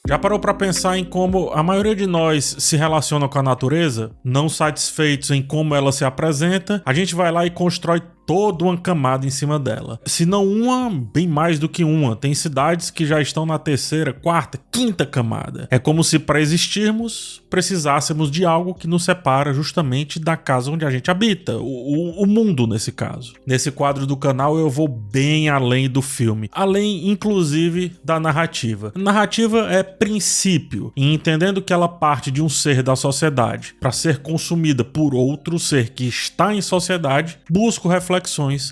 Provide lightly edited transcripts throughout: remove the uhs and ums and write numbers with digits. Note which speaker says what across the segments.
Speaker 1: Já parou para pensar em como a maioria de nós se relaciona com a natureza? Não satisfeitos em como ela se apresenta, a gente vai lá e constrói toda uma camada em cima dela. Se não uma, bem mais do que uma. Tem cidades que já estão na terceira, quarta, quinta camada. É como se para existirmos, precisássemos de algo que nos separa justamente da casa onde a gente habita, o mundo nesse caso. Nesse quadro do canal eu vou bem além do filme, além inclusive da narrativa. A narrativa é princípio, e entendendo que ela parte de um ser da sociedade para ser consumida por outro ser que está em sociedade, busco reflexões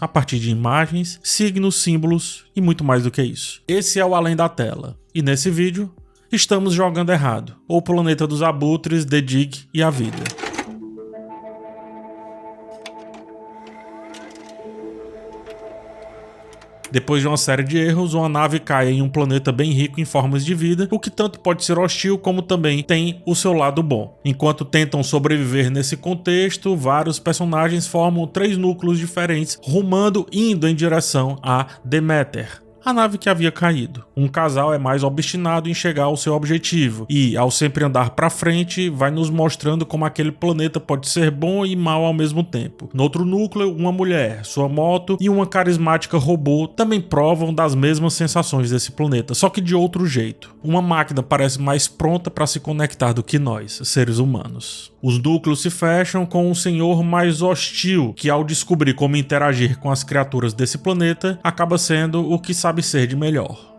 Speaker 1: a partir de imagens, signos, símbolos e muito mais do que isso. Esse é o Além da Tela. E nesse vídeo, estamos jogando errado. O Planeta dos Abutres, The Dig e a Vida. Depois de uma série de erros, uma nave cai em um planeta bem rico em formas de vida, o que tanto pode ser hostil como também tem o seu lado bom. Enquanto tentam sobreviver nesse contexto, vários personagens formam 3 núcleos diferentes, indo em direção a Deméter, a nave que havia caído. Um casal é mais obstinado em chegar ao seu objetivo e, ao sempre andar para frente, vai nos mostrando como aquele planeta pode ser bom e mal ao mesmo tempo. No outro núcleo, uma mulher, sua moto e uma carismática robô também provam das mesmas sensações desse planeta, só que de outro jeito. Uma máquina parece mais pronta para se conectar do que nós, seres humanos. Os núcleos se fecham com um senhor mais hostil, que ao descobrir como interagir com as criaturas desse planeta, acaba sendo o que sabe ser de melhor.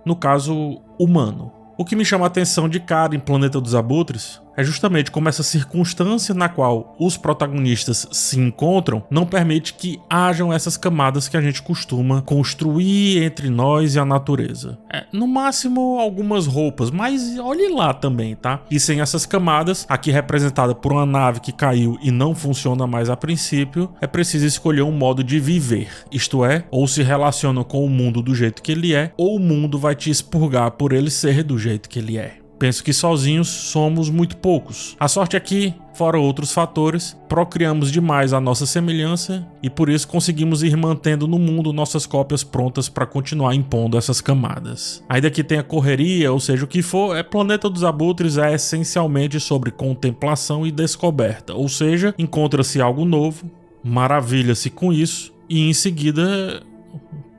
Speaker 1: No caso, humano. O que me chama a atenção de cara em Planeta dos Abutres é justamente como essa circunstância na qual os protagonistas se encontram não permite que hajam essas camadas que a gente costuma construir entre nós e a natureza. No máximo algumas roupas, mas olhe lá também, tá? E sem essas camadas, aqui representada por uma nave que caiu e não funciona mais a princípio, é preciso escolher um modo de viver, isto é, ou se relaciona com o mundo do jeito que ele é, ou o mundo vai te expurgar por ele ser do jeito que ele é. Penso que sozinhos somos muito poucos. A sorte é que, fora outros fatores, procriamos demais a nossa semelhança e por isso conseguimos ir mantendo no mundo nossas cópias prontas para continuar impondo essas camadas. Ainda que tenha correria, ou seja o que for, Planeta dos Abutres é essencialmente sobre contemplação e descoberta, ou seja, encontra-se algo novo, maravilha-se com isso e em seguida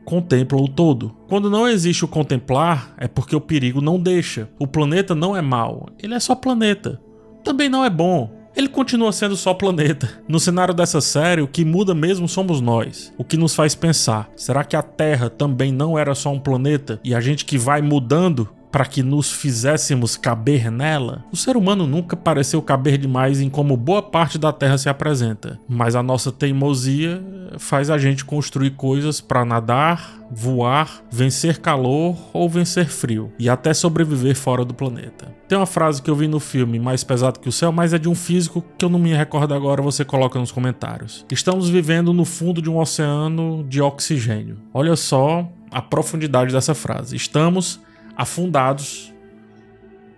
Speaker 1: contempla o todo. Quando não existe o contemplar, é porque o perigo não deixa. O planeta não é mau, ele é só planeta. Também não é bom, ele continua sendo só planeta. No cenário dessa série, o que muda mesmo somos nós. O que nos faz pensar, será que a Terra também não era só um planeta e a gente que vai mudando para que nos fizéssemos caber nela? O ser humano nunca pareceu caber demais em como boa parte da Terra se apresenta, mas a nossa teimosia faz a gente construir coisas para nadar, voar, vencer calor ou vencer frio, e até sobreviver fora do planeta. Tem uma frase que eu vi no filme Mais Pesado que o Céu, mas é de um físico que eu não me recordo agora, você coloca nos comentários. Estamos vivendo no fundo de um oceano de oxigênio. Olha só a profundidade dessa frase. Estamos afundados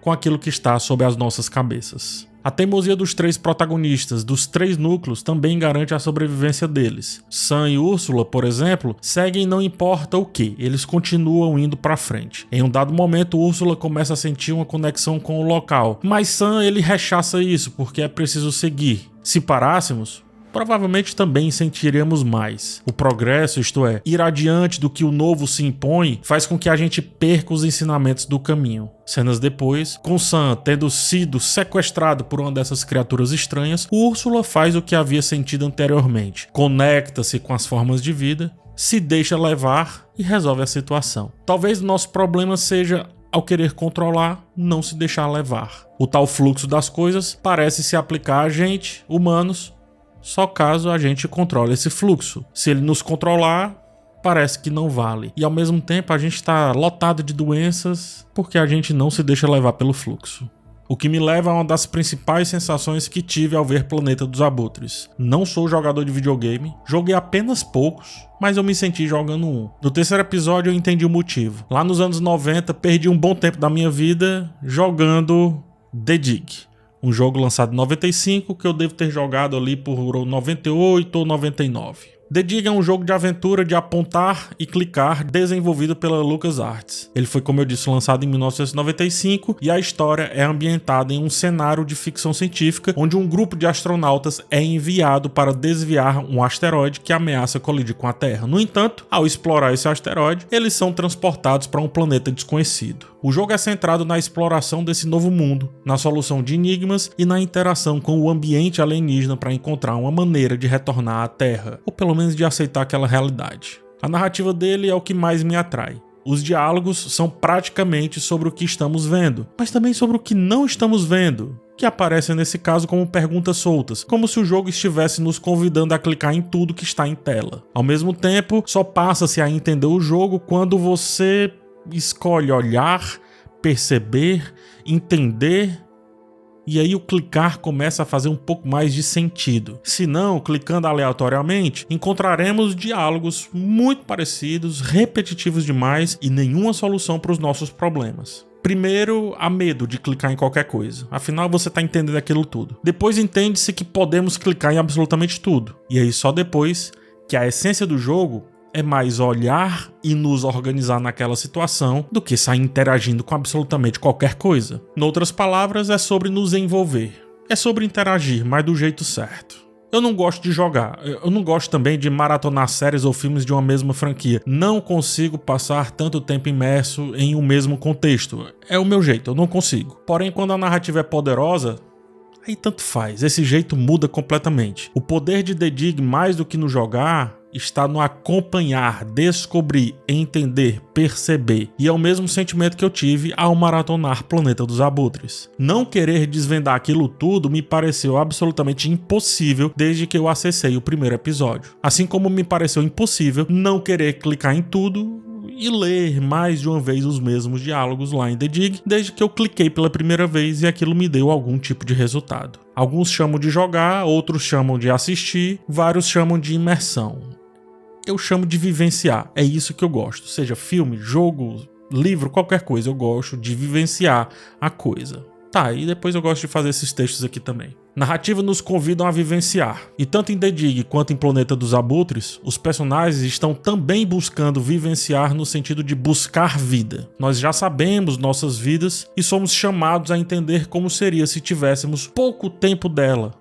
Speaker 1: com aquilo que está sob as nossas cabeças. A teimosia dos 3 protagonistas, dos 3 núcleos, também garante a sobrevivência deles. Sam e Úrsula, por exemplo, seguem não importa o que, eles continuam indo para frente. Em um dado momento, Úrsula começa a sentir uma conexão com o local, mas Sam ele rechaça isso porque é preciso seguir. Se parássemos, provavelmente também sentiríamos mais. O progresso, isto é, ir adiante do que o novo se impõe, faz com que a gente perca os ensinamentos do caminho. Cenas depois, com Sam tendo sido sequestrado por uma dessas criaturas estranhas, Úrsula faz o que havia sentido anteriormente. Conecta-se com as formas de vida, se deixa levar e resolve a situação. Talvez o nosso problema seja, ao querer controlar, não se deixar levar. O tal fluxo das coisas parece se aplicar a gente, humanos, só caso a gente controle esse fluxo. Se ele nos controlar, parece que não vale. E ao mesmo tempo a gente está lotado de doenças porque a gente não se deixa levar pelo fluxo. O que me leva a uma das principais sensações que tive ao ver Planeta dos Abutres. Não sou jogador de videogame, joguei apenas poucos, mas eu me senti jogando um. No terceiro episódio eu entendi o motivo. Lá nos anos 90, perdi um bom tempo da minha vida jogando The Dig. Um jogo lançado em 95 que eu devo ter jogado ali por 98 ou 99. The Dig é um jogo de aventura de apontar e clicar desenvolvido pela LucasArts. Ele foi, como eu disse, lançado em 1995 e a história é ambientada em um cenário de ficção científica onde um grupo de astronautas é enviado para desviar um asteroide que ameaça colidir com a Terra. No entanto, ao explorar esse asteroide, eles são transportados para um planeta desconhecido. O jogo é centrado na exploração desse novo mundo, na solução de enigmas e na interação com o ambiente alienígena para encontrar uma maneira de retornar à Terra, ou pelo menos de aceitar aquela realidade. A narrativa dele é o que mais me atrai. Os diálogos são praticamente sobre o que estamos vendo, mas também sobre o que não estamos vendo, que aparecem nesse caso como perguntas soltas, como se o jogo estivesse nos convidando a clicar em tudo que está em tela. Ao mesmo tempo, só passa-se a entender o jogo quando você escolhe olhar, perceber, entender, e aí o clicar começa a fazer um pouco mais de sentido. Se não, clicando aleatoriamente, encontraremos diálogos muito parecidos, repetitivos demais e nenhuma solução para os nossos problemas. Primeiro, há medo de clicar em qualquer coisa. Afinal, você está entendendo aquilo tudo. Depois entende-se que podemos clicar em absolutamente tudo. E aí só depois que a essência do jogo é mais olhar e nos organizar naquela situação do que sair interagindo com absolutamente qualquer coisa. Em outras palavras, é sobre nos envolver. É sobre interagir, mas do jeito certo. Eu não gosto de jogar. Eu não gosto também de maratonar séries ou filmes de uma mesma franquia. Não consigo passar tanto tempo imerso em um mesmo contexto. É o meu jeito, eu não consigo. Porém, quando a narrativa é poderosa, aí tanto faz. Esse jeito muda completamente. O poder de The Dig, mais do que no jogar, está no acompanhar, descobrir, entender, perceber. E é o mesmo sentimento que eu tive ao maratonar Planeta dos Abutres. Não querer desvendar aquilo tudo me pareceu absolutamente impossível desde que eu acessei o primeiro episódio. Assim como me pareceu impossível não querer clicar em tudo e ler mais de uma vez os mesmos diálogos lá em The Dig, desde que eu cliquei pela primeira vez e aquilo me deu algum tipo de resultado. Alguns chamam de jogar, outros chamam de assistir, vários chamam de imersão. Eu chamo de vivenciar, é isso que eu gosto, seja filme, jogo, livro, qualquer coisa, eu gosto de vivenciar a coisa. Tá, e depois eu gosto de fazer esses textos aqui também. Narrativa nos convidam a vivenciar, e tanto em The Dig quanto em Planeta dos Abutres, os personagens estão também buscando vivenciar no sentido de buscar vida. Nós já sabemos nossas vidas e somos chamados a entender como seria se tivéssemos pouco tempo dela,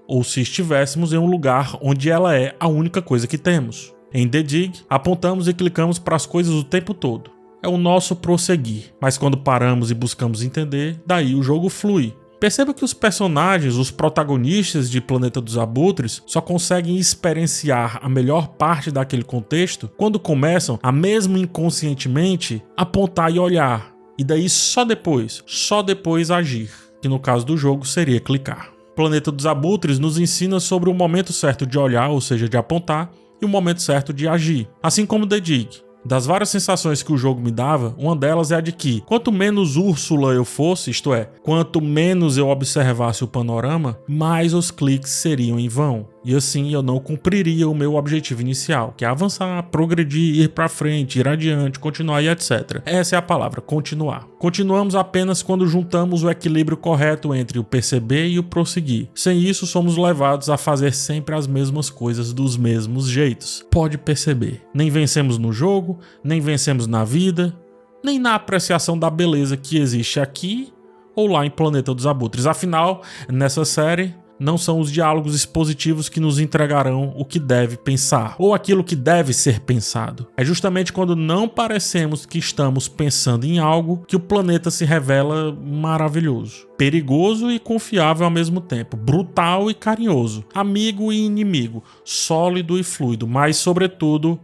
Speaker 1: ou se estivéssemos em um lugar onde ela é a única coisa que temos. Em The Dig, apontamos e clicamos para as coisas o tempo todo. É o nosso prosseguir, mas quando paramos e buscamos entender, daí o jogo flui. Perceba que os personagens, os protagonistas de Planeta dos Abutres, só conseguem experienciar a melhor parte daquele contexto quando começam a, mesmo inconscientemente, apontar e olhar. E daí só depois agir, que no caso do jogo seria clicar. Planeta dos Abutres nos ensina sobre o momento certo de olhar, ou seja, de apontar, e o momento certo de agir, assim como The Dig. Das várias sensações que o jogo me dava, uma delas é a de que, quanto menos Úrsula eu fosse, isto é, quanto menos eu observasse o panorama, mais os cliques seriam em vão. E assim eu não cumpriria o meu objetivo inicial, que é avançar, progredir, ir pra frente, ir adiante, continuar e etc. Essa é a palavra, continuar. Continuamos apenas quando juntamos o equilíbrio correto entre o perceber e o prosseguir. Sem isso, somos levados a fazer sempre as mesmas coisas dos mesmos jeitos. Pode perceber. Nem vencemos no jogo, nem vencemos na vida, nem na apreciação da beleza que existe aqui ou lá em Planeta dos Abutres. Afinal, nessa série, não são os diálogos expositivos que nos entregarão o que deve pensar, ou aquilo que deve ser pensado. É justamente quando não parecemos que estamos pensando em algo que o planeta se revela maravilhoso, perigoso e confiável ao mesmo tempo, brutal e carinhoso, amigo e inimigo, sólido e fluido, mas sobretudo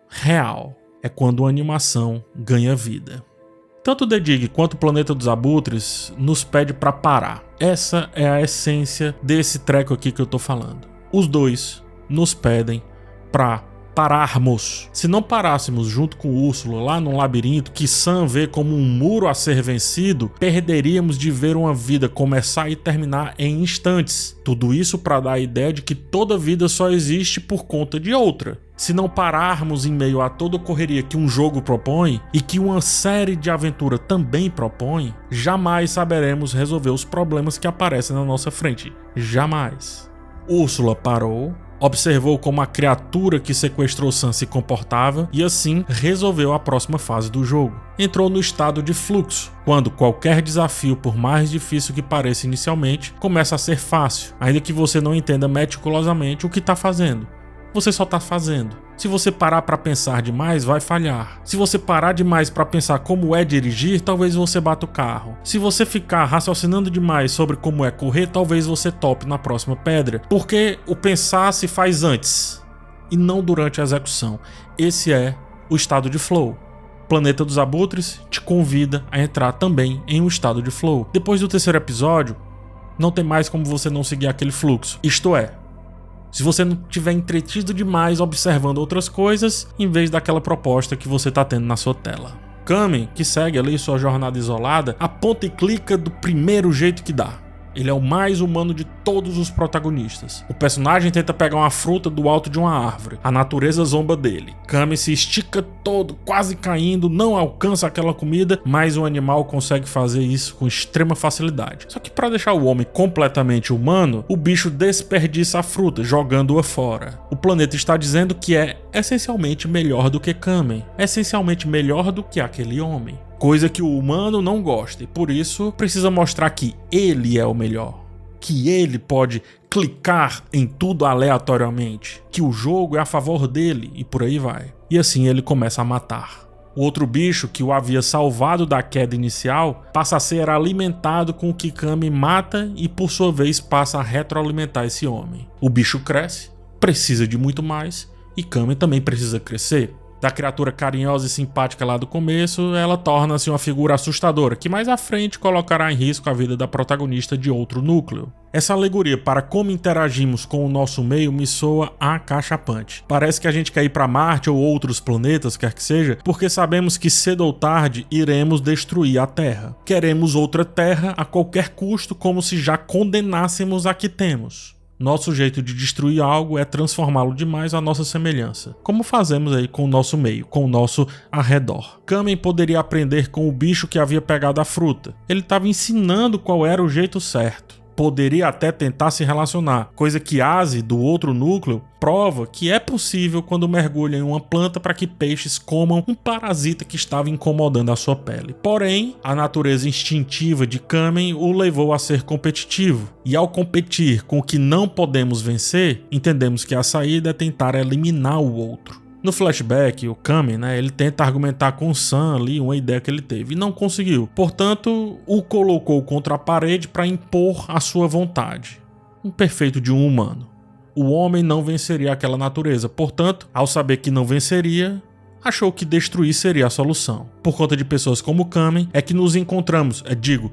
Speaker 1: real. É quando a animação ganha vida. Tanto The Dig quanto o Planeta dos Abutres nos pede para parar. Essa é a essência desse treco aqui que eu tô falando. Os dois nos pedem para pararmos. Se não parássemos junto com Úrsula lá no labirinto, que Sam vê como um muro a ser vencido, perderíamos de ver uma vida começar e terminar em instantes. Tudo isso para dar a ideia de que toda vida só existe por conta de outra. Se não pararmos em meio a toda a correria que um jogo propõe e que uma série de aventura também propõe, jamais saberemos resolver os problemas que aparecem na nossa frente. Jamais. Úrsula parou, observou como a criatura que sequestrou Sam se comportava e assim resolveu a próxima fase do jogo. Entrou no estado de fluxo, quando qualquer desafio, por mais difícil que pareça inicialmente, começa a ser fácil, ainda que você não entenda meticulosamente o que está fazendo. Você só está fazendo. Se você parar para pensar demais, vai falhar. Se você parar demais para pensar como é dirigir, talvez você bata o carro. Se você ficar raciocinando demais sobre como é correr, talvez você tope na próxima pedra. Porque o pensar se faz antes e não durante a execução. Esse é o estado de flow. Planeta dos Abutres te convida a entrar também em um estado de flow. Depois do terceiro episódio, não tem mais como você não seguir aquele fluxo. Isto é, se você não estiver entretido demais observando outras coisas, em vez daquela proposta que você está tendo na sua tela. Kamen, que segue ali sua jornada isolada, aponta e clica do primeiro jeito que dá. Ele é o mais humano de todos os protagonistas. O personagem tenta pegar uma fruta do alto de uma árvore. A natureza zomba dele. Kamen se estica todo, quase caindo, não alcança aquela comida, mas o animal consegue fazer isso com extrema facilidade. Só que para deixar o homem completamente humano, o bicho desperdiça a fruta, jogando-a fora. O planeta está dizendo que é essencialmente melhor do que Kamen. Essencialmente melhor do que aquele homem. Coisa que o humano não gosta e por isso precisa mostrar que ele é o melhor, que ele pode clicar em tudo aleatoriamente, que o jogo é a favor dele e por aí vai. E assim ele começa a matar. O outro bicho que o havia salvado da queda inicial passa a ser alimentado com o que Kamen mata e por sua vez passa a retroalimentar esse homem. O bicho cresce, precisa de muito mais e Kamen também precisa crescer. Da criatura carinhosa e simpática lá do começo, ela torna-se uma figura assustadora, que mais à frente colocará em risco a vida da protagonista de outro núcleo. Essa alegoria para como interagimos com o nosso meio me soa acachapante. Parece que a gente quer ir para Marte ou outros planetas, quer que seja, porque sabemos que cedo ou tarde iremos destruir a Terra. Queremos outra Terra a qualquer custo, como se já condenássemos a que temos. Nosso jeito de destruir algo é transformá-lo demais à nossa semelhança, como fazemos aí com o nosso meio, com o nosso arredor. Kamen poderia aprender com o bicho que havia pegado a fruta. Ele estava ensinando qual era o jeito certo. Poderia até tentar se relacionar, coisa que Aze, do outro núcleo, prova que é possível quando mergulha em uma planta para que peixes comam um parasita que estava incomodando a sua pele. Porém, a natureza instintiva de Kamen o levou a ser competitivo, e ao competir com o que não podemos vencer, entendemos que a saída é tentar eliminar o outro. No flashback, o Kamen, ele tenta argumentar com o Sam ali uma ideia que ele teve e não conseguiu. Portanto, o colocou contra a parede para impor a sua vontade. Um perfeito de um humano. O homem não venceria aquela natureza. Portanto, ao saber que não venceria, achou que destruir seria a solução. Por conta de pessoas como Kamen, é que nos encontramos,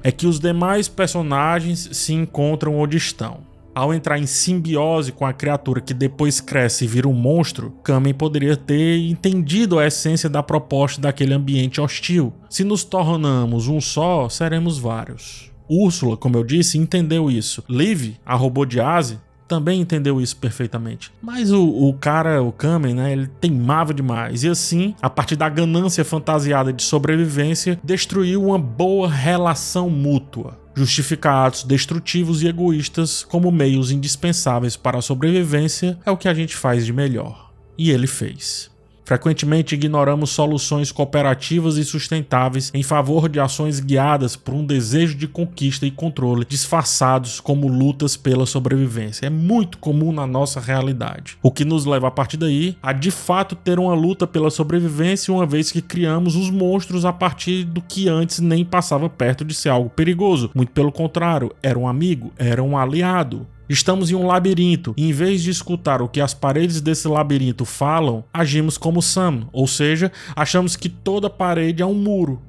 Speaker 1: é que os demais personagens se encontram onde estão. Ao entrar em simbiose com a criatura que depois cresce e vira um monstro, Kamen poderia ter entendido a essência da proposta daquele ambiente hostil. Se nos tornamos um só, seremos vários. Úrsula, como eu disse, entendeu isso. Liv, a robô de Aze, também entendeu isso perfeitamente. Mas o Kamen, ele teimava demais. E assim, a partir da ganância fantasiada de sobrevivência, destruiu uma boa relação mútua. Justificar atos destrutivos e egoístas como meios indispensáveis para a sobrevivência é o que a gente faz de melhor. E ele fez. Frequentemente ignoramos soluções cooperativas e sustentáveis em favor de ações guiadas por um desejo de conquista e controle, disfarçados como lutas pela sobrevivência. É muito comum na nossa realidade. O que nos leva a partir daí a de fato ter uma luta pela sobrevivência, uma vez que criamos os monstros a partir do que antes nem passava perto de ser algo perigoso. Muito pelo contrário, era um amigo, era um aliado. Estamos em um labirinto e em vez de escutar o que as paredes desse labirinto falam, agimos como Sam, ou seja, achamos que toda parede é um muro,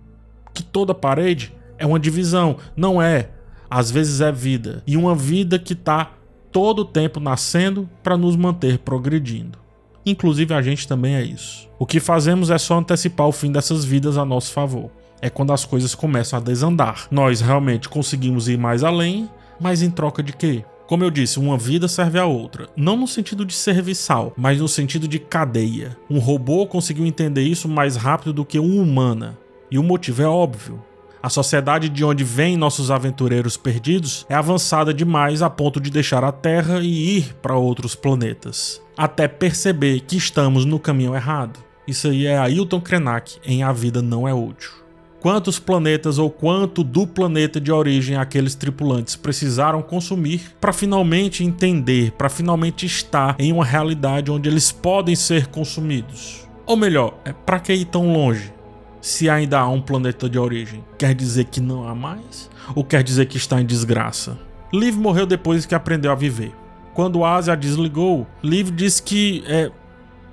Speaker 1: que toda parede é uma divisão. Não é. Às vezes é vida, e uma vida que está todo o tempo nascendo para nos manter progredindo. Inclusive a gente também é isso. O que fazemos é só antecipar o fim dessas vidas a nosso favor. É quando as coisas começam a desandar. Nós realmente conseguimos ir mais além, mas em troca de quê? Como eu disse, uma vida serve a outra. Não no sentido de serviçal, mas no sentido de cadeia. Um robô conseguiu entender isso mais rápido do que uma humana. E o motivo é óbvio. A sociedade de onde vêm nossos aventureiros perdidos é avançada demais a ponto de deixar a Terra e ir para outros planetas, até perceber que estamos no caminho errado. Isso aí é Ailton Krenak em A Vida Não É Útil. Quantos planetas ou quanto do planeta de origem aqueles tripulantes precisaram consumir para finalmente entender, para finalmente estar em uma realidade onde eles podem ser consumidos? Ou melhor, para que ir tão longe? Se ainda há um planeta de origem, quer dizer que não há mais? Ou quer dizer que está em desgraça? Liv morreu depois que aprendeu a viver. Quando Asia a desligou, Liv disse que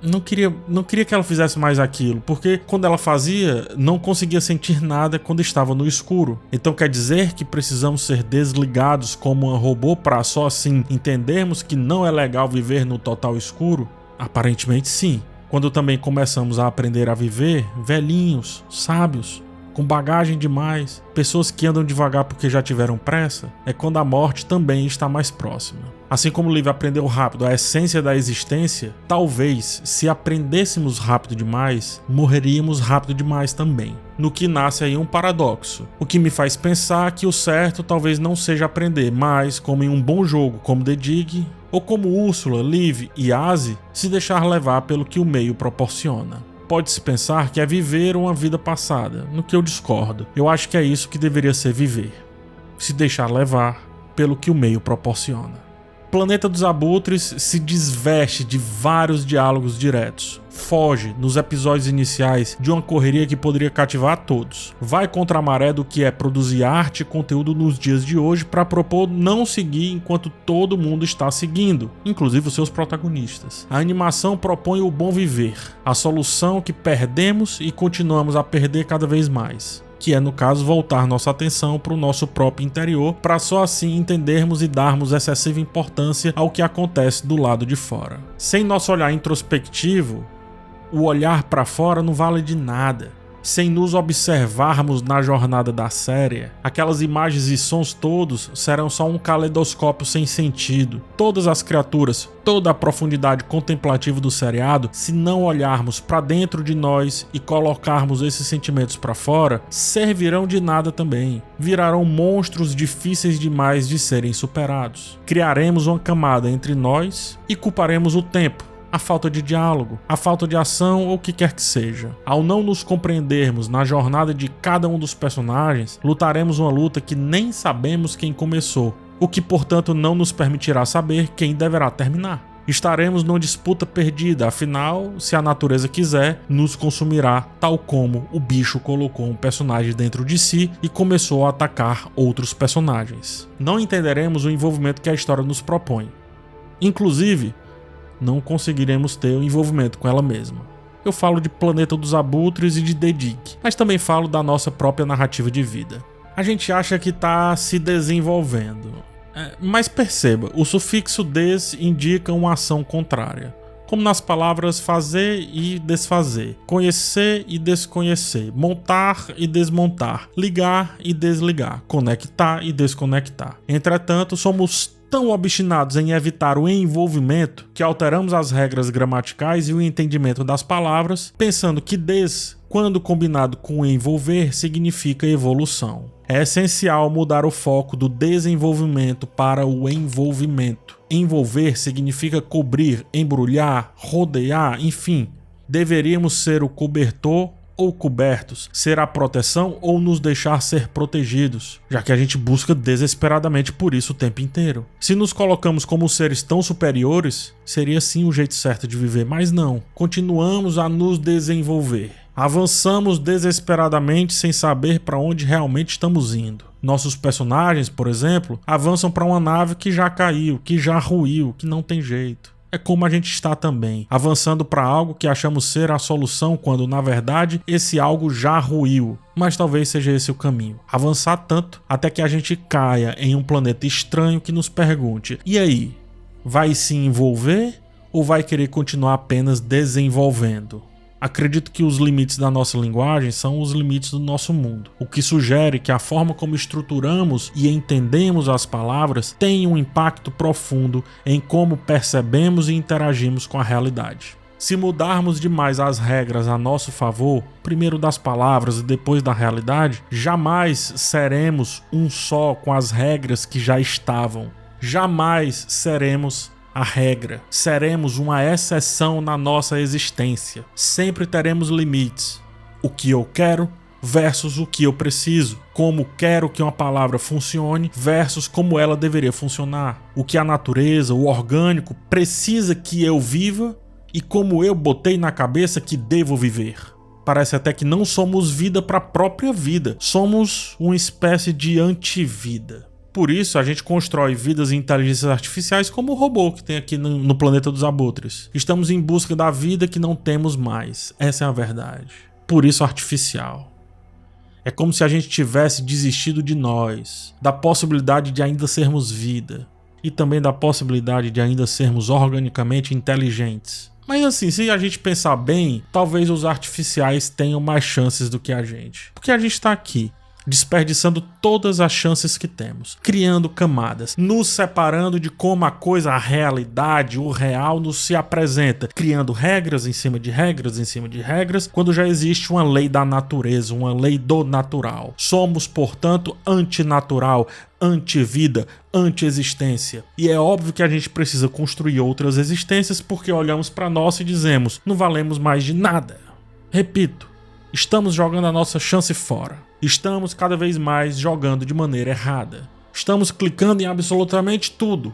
Speaker 1: não queria que ela fizesse mais aquilo, porque quando ela fazia, não conseguia sentir nada quando estava no escuro. Então quer dizer que precisamos ser desligados como um robô para só assim entendermos que não é legal viver no total escuro? Aparentemente sim. Quando também começamos a aprender a viver, velhinhos, sábios, com bagagem demais, pessoas que andam devagar porque já tiveram pressa, é quando a morte também está mais próxima. Assim como Liv aprendeu rápido a essência da existência, talvez, se aprendêssemos rápido demais, morreríamos rápido demais também. No que nasce aí um paradoxo, o que me faz pensar que o certo talvez não seja aprender, mas, como em um bom jogo como The Dig, ou como Úrsula, Liv e Azi, se deixar levar pelo que o meio proporciona. Pode-se pensar que é viver uma vida passada, no que eu discordo. Eu acho que é isso que deveria ser viver. Se deixar levar pelo que o meio proporciona. Planeta dos Abutres se desveste de vários diálogos diretos. Foge, nos episódios iniciais, de uma correria que poderia cativar a todos. Vai contra a maré do que é produzir arte e conteúdo nos dias de hoje para propor não seguir enquanto todo mundo está seguindo, inclusive os seus protagonistas. A animação propõe o bom viver, a solução que perdemos e continuamos a perder cada vez mais. Que é, no caso, voltar nossa atenção para o nosso próprio interior, para só assim entendermos e darmos excessiva importância ao que acontece do lado de fora. Sem nosso olhar introspectivo, o olhar para fora não vale de nada. Sem nos observarmos na jornada da série, aquelas imagens e sons todos serão só um caleidoscópio sem sentido. Todas as criaturas, toda a profundidade contemplativa do seriado, se não olharmos para dentro de nós e colocarmos esses sentimentos para fora, servirão de nada também. Virarão monstros difíceis demais de serem superados. Criaremos uma camada entre nós e culparemos o tempo, a falta de diálogo, a falta de ação ou o que quer que seja. Ao não nos compreendermos na jornada de cada um dos personagens, lutaremos uma luta que nem sabemos quem começou, o que portanto não nos permitirá saber quem deverá terminar. Estaremos numa disputa perdida, afinal, se a natureza quiser, nos consumirá, tal como o bicho colocou um personagem dentro de si e começou a atacar outros personagens. Não entenderemos o envolvimento que a história nos propõe. Inclusive, não conseguiremos ter o envolvimento com ela mesma. Eu falo de Planeta dos Abutres e de The Dig, mas também falo da nossa própria narrativa de vida. A gente acha que está se desenvolvendo, mas perceba, o sufixo des indica uma ação contrária, como nas palavras fazer e desfazer, conhecer e desconhecer, montar e desmontar, ligar e desligar, conectar e desconectar. Entretanto, somos tão obstinados em evitar o envolvimento que alteramos as regras gramaticais e o entendimento das palavras, pensando que des, quando combinado com envolver, significa evolução. É essencial mudar o foco do desenvolvimento para o envolvimento. Envolver significa cobrir, embrulhar, rodear, enfim. Deveríamos ser o cobertor ou cobertos, ser a proteção ou nos deixar ser protegidos, já que a gente busca desesperadamente por isso o tempo inteiro. Se nos colocamos como seres tão superiores, seria sim o jeito certo de viver, mas não. Continuamos a nos desenvolver. Avançamos desesperadamente sem saber para onde realmente estamos indo. Nossos personagens, por exemplo, avançam para uma nave que já caiu, que já ruiu, que não tem jeito. É como a gente está também, avançando para algo que achamos ser a solução quando, na verdade, esse algo já ruiu. Mas talvez seja esse o caminho. Avançar tanto até que a gente caia em um planeta estranho que nos pergunte: e aí? Vai se envolver ou vai querer continuar apenas desenvolvendo? Acredito que os limites da nossa linguagem são os limites do nosso mundo, o que sugere que a forma como estruturamos e entendemos as palavras tem um impacto profundo em como percebemos e interagimos com a realidade. Se mudarmos demais as regras a nosso favor, primeiro das palavras e depois da realidade, jamais seremos um só com as regras que já estavam. Jamais seremos a regra. Seremos uma exceção na nossa existência. Sempre teremos limites. O que eu quero versus o que eu preciso. Como quero que uma palavra funcione versus como ela deveria funcionar. O que a natureza, o orgânico, precisa que eu viva e como eu botei na cabeça que devo viver. Parece até que não somos vida para a própria vida. Somos uma espécie de antivida. Por isso a gente constrói vidas e inteligências artificiais como o robô que tem aqui no planeta dos abutres. Estamos em busca da vida que não temos mais. Essa é a verdade. Por isso artificial. É como se a gente tivesse desistido de nós, da possibilidade de ainda sermos vida e também da possibilidade de ainda sermos organicamente inteligentes. Mas assim, se a gente pensar bem, talvez os artificiais tenham mais chances do que a gente. Porque a gente está aqui, desperdiçando todas as chances que temos, criando camadas, nos separando de como a coisa, a realidade, o real nos se apresenta, criando regras em cima de regras, em cima de regras, quando já existe uma lei da natureza, uma lei do natural. Somos, portanto, antinatural, antivida, anti-existência. E é óbvio que a gente precisa construir outras existências porque olhamos para nós e dizemos, não valemos mais de nada. Repito, estamos jogando a nossa chance fora. Estamos cada vez mais jogando de maneira errada. Estamos clicando em absolutamente tudo.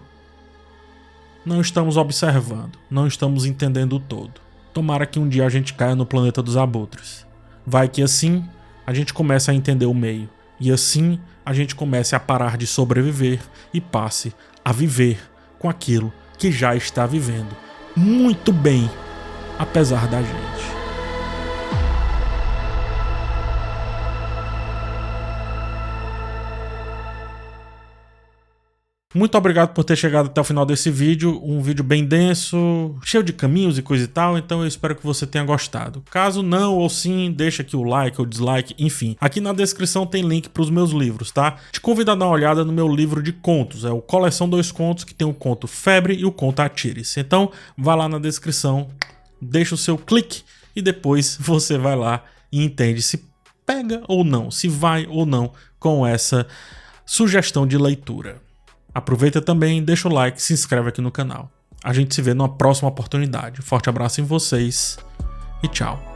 Speaker 1: Não estamos observando, não estamos entendendo o todo. Tomara que um dia a gente caia no planeta dos abutres. Vai que assim a gente começa a entender o meio. E assim a gente comece a parar de sobreviver e passe a viver com aquilo que já está vivendo muito bem, apesar da gente. Muito obrigado por ter chegado até o final desse vídeo, um vídeo bem denso, cheio de caminhos e coisa e tal, então eu espero que você tenha gostado. Caso não ou sim, deixa aqui o like ou dislike, enfim. Aqui na descrição tem link para os meus livros, tá? Te convido a dar uma olhada no meu livro de contos, é o Coleção 2 Contos, que tem o conto Febre e o conto Atire-se. Então, vá lá na descrição, deixa o seu clique e depois você vai lá e entende se pega ou não, se vai ou não com essa sugestão de leitura. Aproveita também, deixa o like, se inscreve aqui no canal. A gente se vê numa próxima oportunidade. Forte abraço em vocês e tchau.